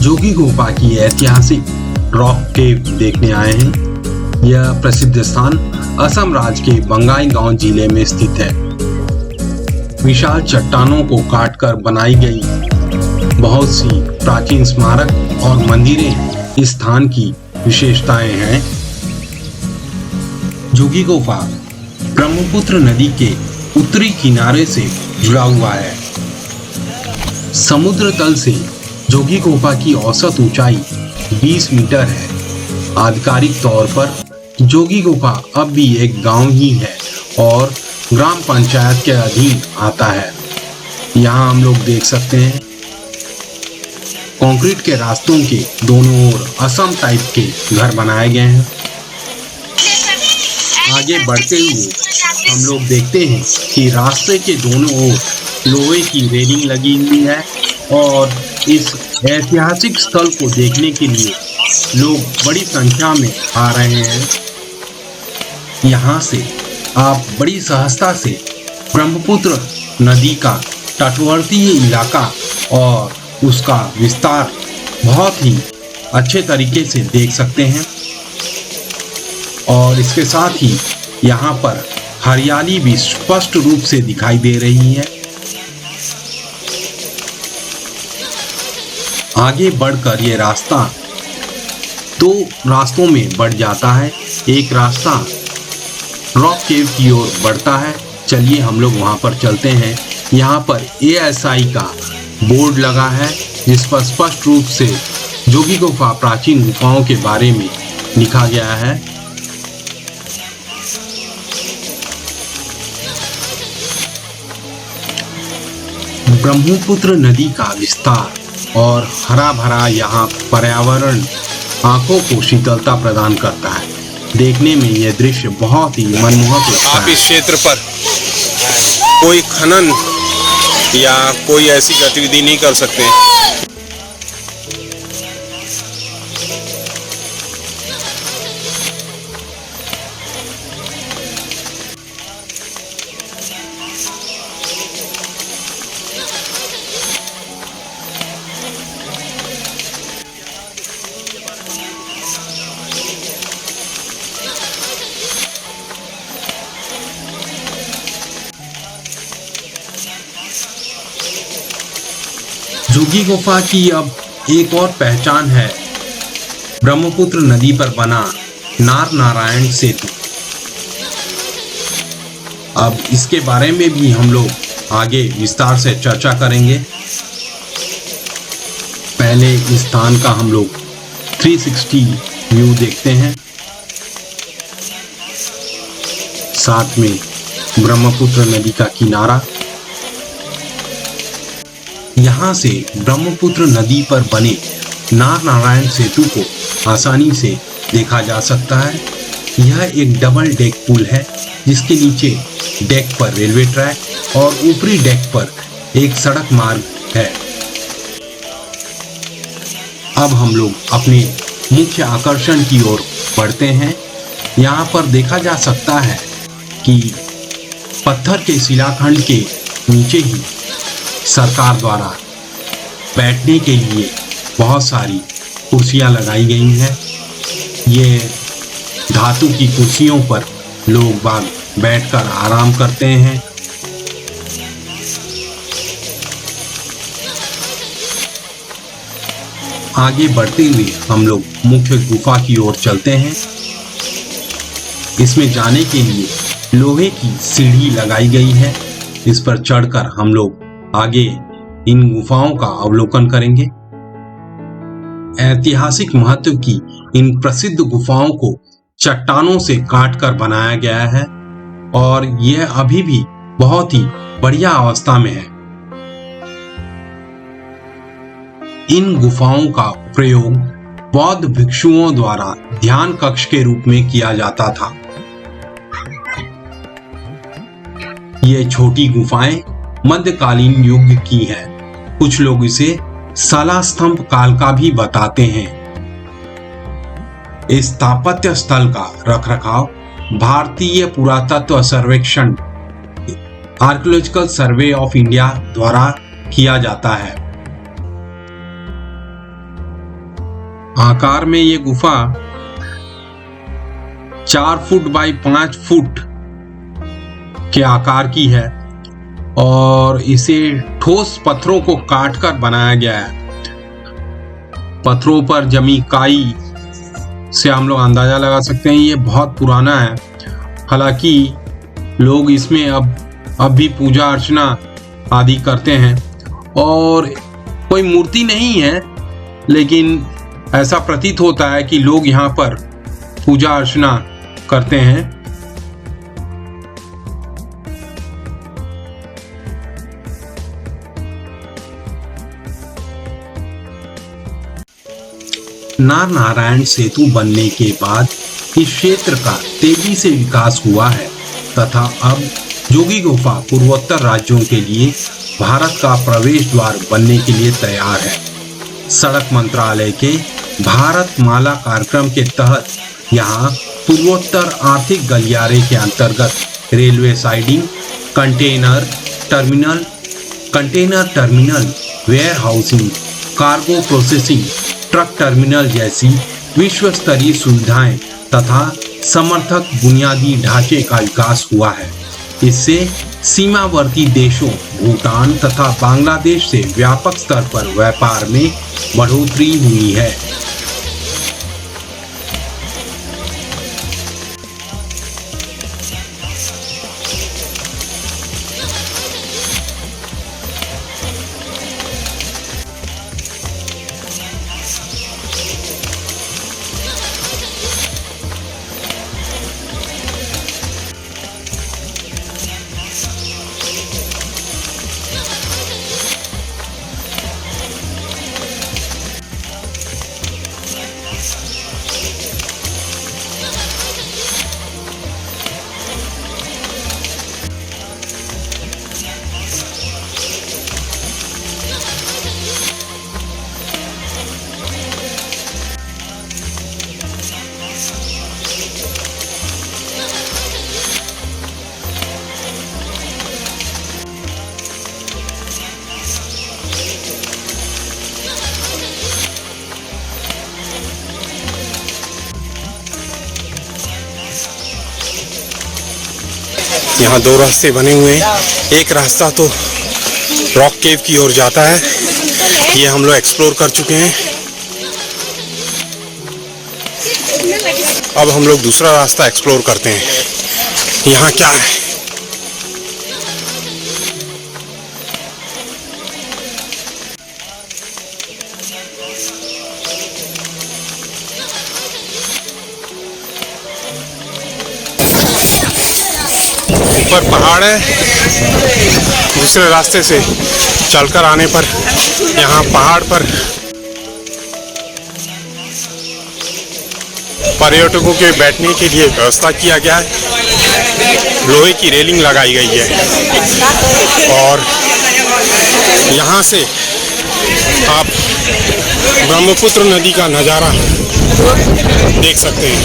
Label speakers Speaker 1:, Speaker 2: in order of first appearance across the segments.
Speaker 1: जोगी गुफा की ऐतिहासिक रॉक केव देखने आए हैं। यह प्रसिद्ध स्थान असम राज्य के बंगाईगांव जिले में स्थित है। विशाल चट्टानों को काटकर बनाई गई बहुत सी प्राचीन स्मारक और मंदिरें इस स्थान की विशेषताएं हैं। जोगी गुफा ब्रह्मपुत्र नदी के उत्तरी किनारे से जुड़ा हुआ है। समुद्र तल से जोगी गुफा की औसत ऊंचाई 20 मीटर है। आधिकारिक तौर पर जोगी गुफा अब भी एक गांव ही है और ग्राम पंचायत के अधीन आता है। यहाँ हम लोग देख सकते हैं कंक्रीट के रास्तों के दोनों ओर असम टाइप के घर बनाए गए हैं। आगे बढ़ते हुए हम लोग देखते हैं कि रास्ते के दोनों ओर लोहे की रेलिंग लगी हुई है और इस ऐतिहासिक स्थल को देखने के लिए लोग बड़ी संख्या में आ रहे हैं। यहाँ से आप बड़ी सहजता से ब्रह्मपुत्र नदी का तटवर्तीय इलाका और उसका विस्तार बहुत ही अच्छे तरीके से देख सकते हैं और इसके साथ ही यहाँ पर हरियाली भी स्पष्ट रूप से दिखाई दे रही है। आगे बढ़कर ये रास्ता दो रास्तों में बढ़ जाता है। एक रास्ता रॉक केव की ओर बढ़ता है। चलिए हम लोग वहां पर चलते हैं। यहाँ पर ASI का बोर्ड लगा है जिस पर स्पष्ट रूप से जोगी गुफा प्राचीन गुफाओं के बारे में लिखा गया है। ब्रह्मपुत्र नदी का विस्तार और हरा भरा यहाँ पर्यावरण आंखों को शीतलता प्रदान करता है। देखने में यह दृश्य बहुत ही मनमोहक लगता है।
Speaker 2: आप इस क्षेत्र पर कोई खनन या कोई ऐसी गतिविधि नहीं कर सकते।
Speaker 1: जोगी गुफा की अब एक और पहचान है ब्रह्मपुत्र नदी पर बना नार नारायण सेतु। अब इसके बारे में भी हम लोग आगे विस्तार से चर्चा करेंगे। पहले इस स्थान का हम लोग 360 व्यू देखते हैं। साथ में ब्रह्मपुत्र नदी का किनारा। यहाँ से ब्रह्मपुत्र नदी पर बने नार नारायण सेतु को आसानी से देखा जा सकता है। यह एक डबल डेक पुल है जिसके नीचे डेक पर रेलवे ट्रैक और ऊपरी डेक पर एक सड़क मार्ग है। अब हम लोग अपने मुख्य आकर्षण की ओर बढ़ते हैं। यहाँ पर देखा जा सकता है कि पत्थर के शिलाखंड के नीचे ही सरकार द्वारा बैठने के लिए बहुत सारी कुर्सियां लगाई गई हैं। ये धातु की कुर्सियों पर लोग बाग बैठकर आराम करते हैं। आगे बढ़ते हुए हम लोग मुख्य गुफा की ओर चलते हैं। इसमें जाने के लिए लोहे की सीढ़ी लगाई गई है। इस पर चढ़कर हम लोग आगे इन गुफाओं का अवलोकन करेंगे। ऐतिहासिक महत्व की इन प्रसिद्ध गुफाओं को चट्टानों से काटकर बनाया गया है और यह अभी भी बहुत ही बढ़िया अवस्था में है। इन गुफाओं का प्रयोग बौद्ध भिक्षुओं द्वारा ध्यान कक्ष के रूप में किया जाता था। ये छोटी गुफाएं मध्यकालीन युग की हैं। कुछ लोग इसे साला स्तंभ काल का भी बताते हैं। इस स्थापत्य स्थल का रखरखाव भारतीय पुरातत्व सर्वेक्षण आर्कियोलॉजिकल सर्वे ऑफ इंडिया द्वारा किया जाता है। आकार में ये गुफा 4 फुट बाई 5 फुट के आकार की है और इसे ठोस पत्थरों को काटकर बनाया गया है। पत्थरों पर जमी काई से हम लोग अंदाजा लगा सकते हैं ये बहुत पुराना है। हालांकि लोग इसमें अब भी पूजा अर्चना आदि करते हैं और कोई मूर्ति नहीं है, लेकिन ऐसा प्रतीत होता है कि लोग यहाँ पर पूजा अर्चना करते हैं। नार नारायण सेतु बनने के बाद इस क्षेत्र का तेजी से विकास हुआ है तथा अब जोगी गुफा पूर्वोत्तर राज्यों के लिए भारत का प्रवेश द्वार बनने के लिए तैयार है। सड़क मंत्रालय के भारत माला कार्यक्रम के तहत यहाँ पूर्वोत्तर आर्थिक गलियारे के अंतर्गत railway siding, container terminal, warehousing, cargo processing, truck terminal जैसी विश्व स्तरीय सुविधाएं तथा समर्थक बुनियादी ढांचे का विकास हुआ है। इससे सीमावर्ती देशों भूटान तथा बांग्लादेश से व्यापक स्तर पर व्यापार में बढ़ोतरी हुई है।
Speaker 2: यहाँ 2 रास्ते बने हुए हैं। एक रास्ता तो रॉक केव की ओर जाता है, ये हम लोग एक्सप्लोर कर चुके हैं। अब हम लोग दूसरा रास्ता एक्सप्लोर करते हैं। यहाँ क्या है? ऊपर पहाड़ है, दूसरे रास्ते से चलकर आने पर यहाँ पहाड़ पर पर्यटकों के बैठने के लिए व्यवस्था किया गया है। लोहे की रेलिंग लगाई गई है और यहाँ से आप ब्रह्मपुत्र नदी का नज़ारा देख सकते हैं।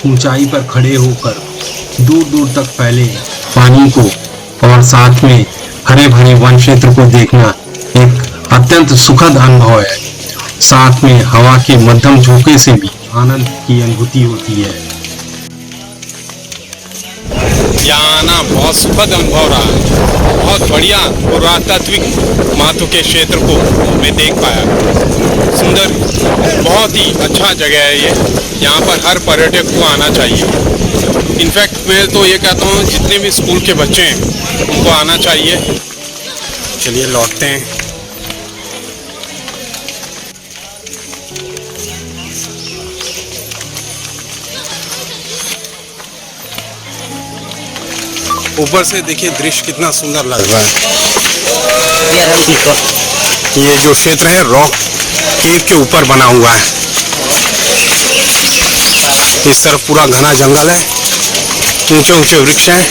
Speaker 1: ऊंचाई पर खड़े होकर दूर दूर तक फैले पानी को और साथ में हरे भरे वन क्षेत्र को देखना एक अत्यंत सुखद अनुभव है। साथ में हवा के मध्यम झोंके से भी आनंद की अनुभूति होती है।
Speaker 2: यहाँ आना बहुत सुखद अनुभव रहा है। बहुत बढ़िया पुरातात्विक महत्व के क्षेत्र को मैं देख पाया। सुंदर, बहुत ही अच्छा जगह है ये। यहाँ पर हर पर्यटक को आना चाहिए। इनफैक्ट मैं तो ये कहता हूँ जितने भी स्कूल के बच्चे हैं उनको आना चाहिए। चलिए लौटते हैं। ऊपर से देखिए दृश्य कितना सुंदर लग रहा है। ये जो क्षेत्र है रॉक केव के ऊपर बना हुआ है। इस तरफ पूरा घना जंगल है, ऊंचे ऊंचे वृक्ष हैं।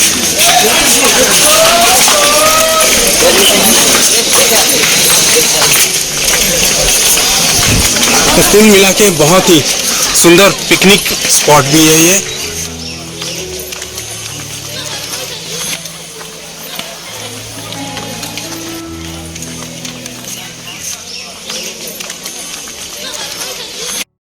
Speaker 2: तो कुल मिला के बहुत ही सुंदर पिकनिक स्पॉट भी है ये।